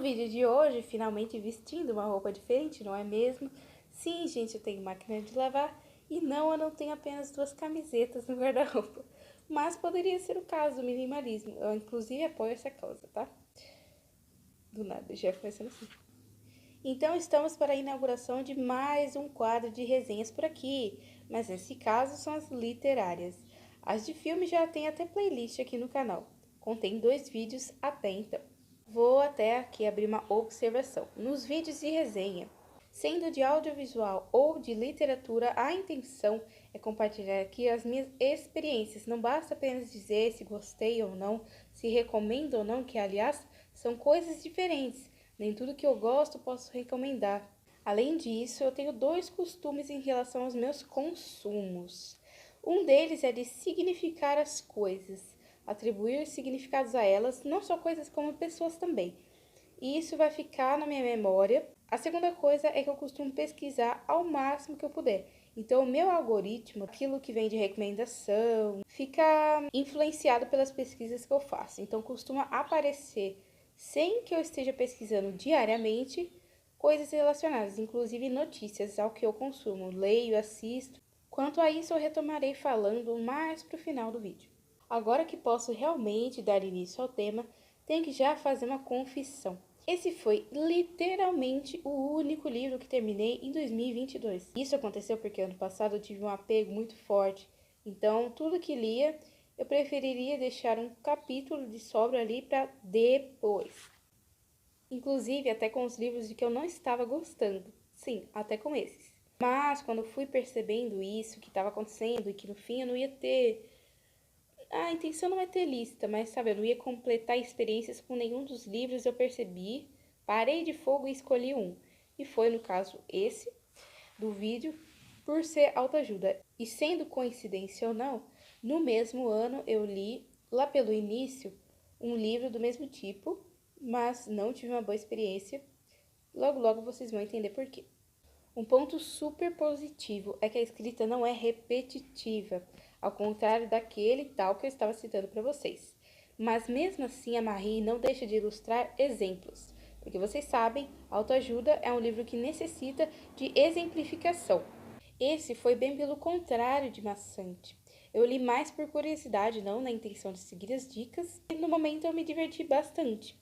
vídeo de hoje, finalmente vestindo uma roupa diferente, não é mesmo? Sim, gente, eu tenho máquina de lavar e não, eu não tenho apenas 2 camisetas no guarda-roupa. Mas poderia ser o caso do minimalismo. Eu, inclusive, apoio essa causa, tá? Do nada, já começando assim. Então, estamos para a inauguração de mais um quadro de resenhas por aqui. Mas nesse caso, são as literárias. As de filme já tem até playlist aqui no canal. Contém 2 vídeos até então. Vou até aqui abrir uma observação. Nos vídeos de resenha, sendo de audiovisual ou de literatura, a intenção é compartilhar aqui as minhas experiências. Não basta apenas dizer se gostei ou não, se recomendo ou não, que aliás são coisas diferentes. Nem tudo que eu gosto posso recomendar. Além disso, eu tenho 2 costumes em relação aos meus consumos. Um deles é de significar as coisas, atribuir significados a elas, não só coisas como pessoas também. E isso vai ficar na minha memória. A segunda coisa é que eu costumo pesquisar ao máximo que eu puder. Então, o meu algoritmo, aquilo que vem de recomendação, fica influenciado pelas pesquisas que eu faço. Então, costuma aparecer, sem que eu esteja pesquisando diariamente, coisas relacionadas, inclusive notícias ao que eu consumo, leio, assisto. Quanto a isso, eu retomarei falando mais para o final do vídeo. Agora que posso realmente dar início ao tema, tenho que já fazer uma confissão. Esse foi literalmente o único livro que terminei em 2022. Isso aconteceu porque ano passado eu tive um apego muito forte. Então, tudo que lia, eu preferiria deixar um capítulo de sobra ali para depois. Inclusive, até com os livros de que eu não estava gostando. Sim, até com esses. Mas, quando fui percebendo isso, que estava acontecendo e que no fim eu não ia ter... A intenção não é ter lista, mas sabe, eu não ia completar experiências com nenhum dos livros, eu percebi, parei de fogo e escolhi um. E foi, no caso, esse do vídeo, por ser autoajuda. E sendo coincidência ou não, no mesmo ano eu li, lá pelo início, um livro do mesmo tipo, mas não tive uma boa experiência. Logo, logo vocês vão entender por quê. Um ponto super positivo é que a escrita não é repetitiva, ao contrário daquele tal que eu estava citando para vocês. Mas mesmo assim, a Marie não deixa de ilustrar exemplos, porque vocês sabem, autoajuda é um livro que necessita de exemplificação. Esse foi bem pelo contrário de maçante. Eu li mais por curiosidade, não na intenção de seguir as dicas, e no momento eu me diverti bastante.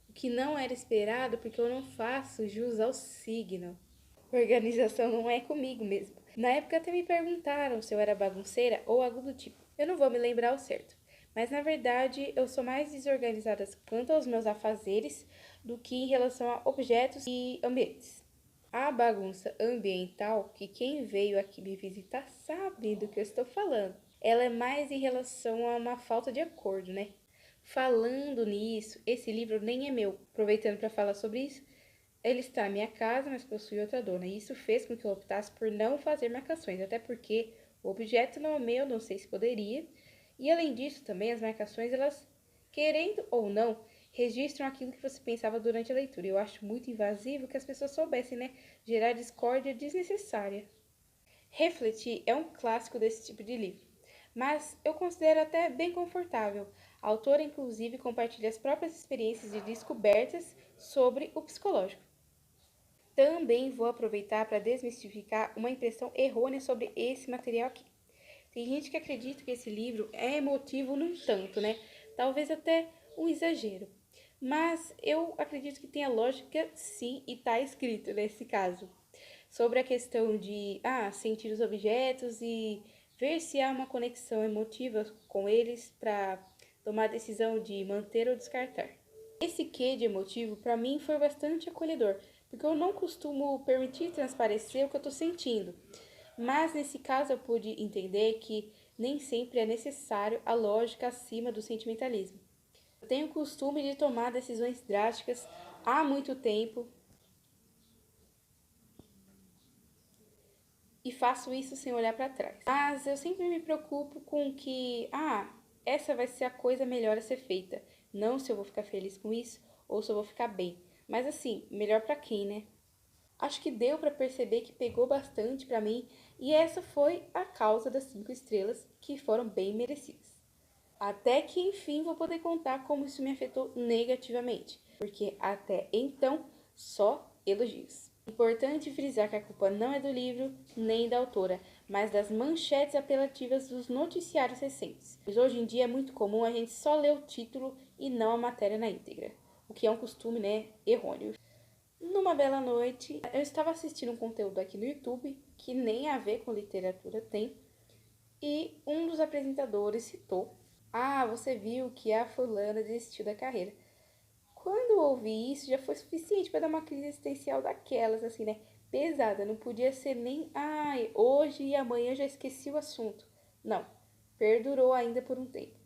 O que não era esperado porque eu não faço jus ao signo. Organização não é comigo mesmo. Na época até me perguntaram se eu era bagunceira ou algo do tipo. Eu não vou me lembrar ao certo. Mas na verdade eu sou mais desorganizada quanto aos meus afazeres do que em relação a objetos e ambientes. A bagunça ambiental, que quem veio aqui me visitar sabe do que eu estou falando, ela é mais em relação a uma falta de acordo, né? Falando nisso, esse livro nem é meu. Aproveitando para falar sobre isso, ele está na minha casa, mas possui outra dona, e isso fez com que eu optasse por não fazer marcações, até porque o objeto não é meu, não sei se poderia, e além disso também as marcações, elas, querendo ou não, registram aquilo que você pensava durante a leitura. Eu acho muito invasivo que as pessoas soubessem, né, gerar discórdia desnecessária. Refletir é um clássico desse tipo de livro, mas eu considero até bem confortável. A autora, inclusive, compartilha as próprias experiências de descobertas sobre o psicológico. Também vou aproveitar para desmistificar uma impressão errônea sobre esse material aqui. Tem gente que acredita que esse livro é emotivo num tanto, né? Talvez até um exagero. Mas eu acredito que tenha lógica sim e está escrito nesse caso. Sobre a questão de sentir os objetos e ver se há uma conexão emotiva com eles para tomar a decisão de manter ou descartar. Esse quê de emotivo, para mim, foi bastante acolhedor, porque eu não costumo permitir transparecer o que eu estou sentindo. Mas nesse caso eu pude entender que nem sempre é necessário a lógica acima do sentimentalismo. Eu tenho o costume de tomar decisões drásticas há muito tempo e faço isso sem olhar para trás. Mas eu sempre me preocupo com que, essa vai ser a coisa melhor a ser feita. Não se eu vou ficar feliz com isso ou se eu vou ficar bem. Mas assim, melhor para quem, né? Acho que deu para perceber que pegou bastante para mim e essa foi a causa das 5 estrelas, que foram bem merecidas. Até que enfim vou poder contar como isso me afetou negativamente. porque até então só elogios. Importante frisar que a culpa não é do livro nem da autora, mas das manchetes apelativas dos noticiários recentes. Pois hoje em dia é muito comum a gente só ler o título e não a matéria na íntegra, o que é um costume, né, errôneo. Numa bela noite, eu estava assistindo um conteúdo aqui no YouTube que nem a ver com literatura tem, e um dos apresentadores citou: "Ah, você viu que a fulana desistiu da carreira." Quando eu ouvi isso, já foi suficiente para dar uma crise existencial daquelas, assim, né? Pesada. Não podia ser nem, ai, hoje e amanhã já esqueci o assunto. Não. Perdurou ainda por um tempo.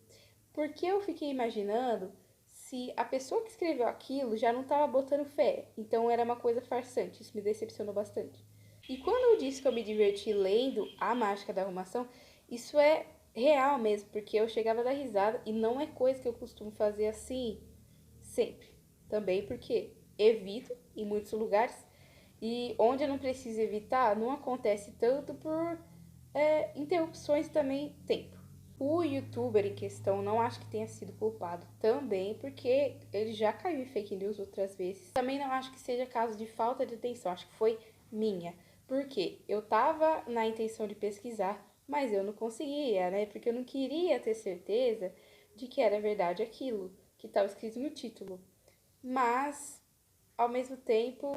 Porque eu fiquei imaginando se a pessoa que escreveu aquilo já não estava botando fé. Então era uma coisa farsante. Isso me decepcionou bastante. E quando eu disse que eu me diverti lendo A Mágica da Arrumação, isso é real mesmo, porque eu chegava a dar risada e não é coisa que eu costumo fazer assim sempre. Também porque evito em muitos lugares e onde eu não preciso evitar não acontece tanto por interrupções e também tempo. O youtuber em questão não acho que tenha sido culpado também porque ele já caiu em fake news outras vezes. Também não acho que seja caso de falta de atenção, acho que foi minha. Porque eu tava na intenção de pesquisar, mas eu não conseguia, né? Porque eu não queria ter certeza de que era verdade aquilo que estava escrito no título. Mas, ao mesmo tempo,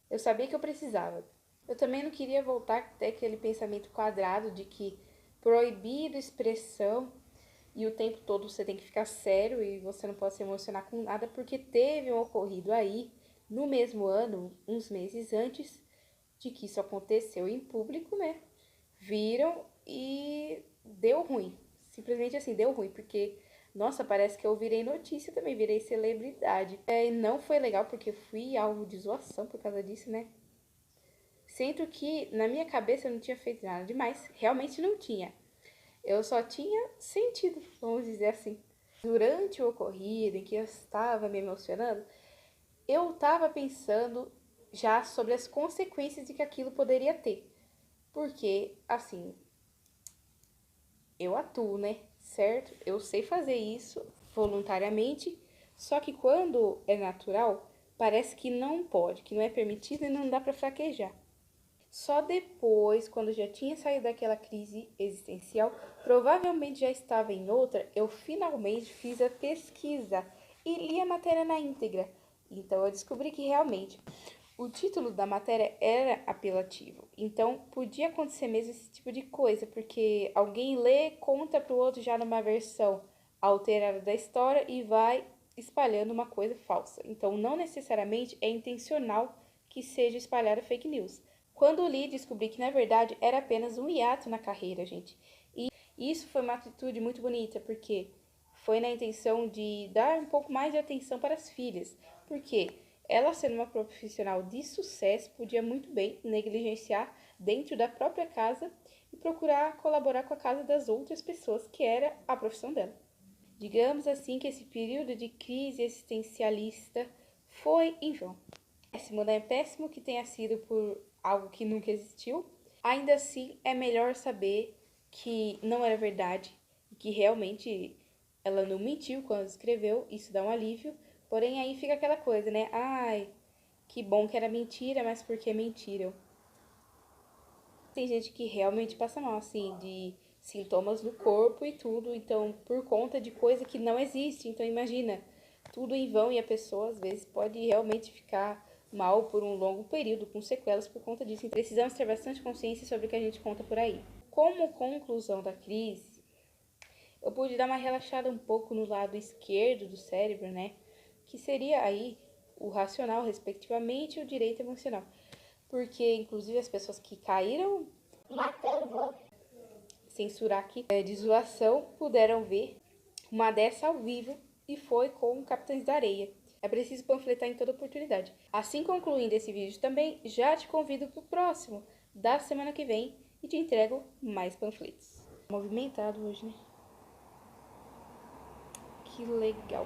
eu sabia que eu precisava. Eu também não queria voltar até aquele pensamento quadrado de que proibido expressão e o tempo todo você tem que ficar sério e você não pode se emocionar com nada, porque teve um ocorrido aí, no mesmo ano, uns meses antes de que isso aconteceu em público, né? Viram e deu ruim. Simplesmente assim, deu ruim, porque, nossa, parece que eu virei notícia também, virei celebridade. E não foi legal, porque fui alvo de zoação por causa disso, né? Sendo que na minha cabeça eu não tinha feito nada demais, realmente não tinha. Eu só tinha sentido, vamos dizer assim. Durante o ocorrido, em que eu estava me emocionando, eu estava pensando já sobre as consequências de que aquilo poderia ter. Porque, assim, eu atuo, né? Certo? Eu sei fazer isso voluntariamente, só que quando é natural, parece que não pode, que não é permitido e não dá para fraquejar. Só depois, quando já tinha saído daquela crise existencial, provavelmente já estava em outra, eu finalmente fiz a pesquisa e li a matéria na íntegra. Então eu descobri que realmente o título da matéria era apelativo. Então podia acontecer mesmo esse tipo de coisa, porque alguém lê, conta para o outro já numa versão alterada da história e vai espalhando uma coisa falsa. Então não necessariamente é intencional que seja espalhada fake news. Quando li, descobri que na verdade era apenas um hiato na carreira, gente. E isso foi uma atitude muito bonita, porque foi na intenção de dar um pouco mais de atenção para as filhas. Porque ela, sendo uma profissional de sucesso, podia muito bem negligenciar dentro da própria casa e procurar colaborar com a casa das outras pessoas, que era a profissão dela. Digamos assim que esse período de crise existencialista foi em vão. Péssimo, né? Péssimo que tenha sido por algo que nunca existiu. Ainda assim, é melhor saber que não era verdade e que realmente ela não mentiu quando escreveu. Isso dá um alívio. Porém, aí fica aquela coisa, né? Ai, que bom que era mentira, mas por que mentiram? Tem gente que realmente passa mal, assim, de sintomas no corpo e tudo, então, por conta de coisa que não existe. Então, imagina, tudo em vão e a pessoa, às vezes, pode realmente ficar mal por um longo período, com sequelas por conta disso. Então, precisamos ter bastante consciência sobre o que a gente conta por aí. Como conclusão da crise, eu pude dar uma relaxada um pouco no lado esquerdo do cérebro, né? Que seria aí o racional, respectivamente, e o direito emocional. Porque, inclusive, as pessoas que caíram, censurar aqui, de zoação, puderam ver uma dessa ao vivo e foi com Capitães da Areia. É preciso panfletar em toda oportunidade. Assim, concluindo esse vídeo também, já te convido para o próximo da semana que vem e te entrego mais panfletos. Movimentado hoje, né? Que legal!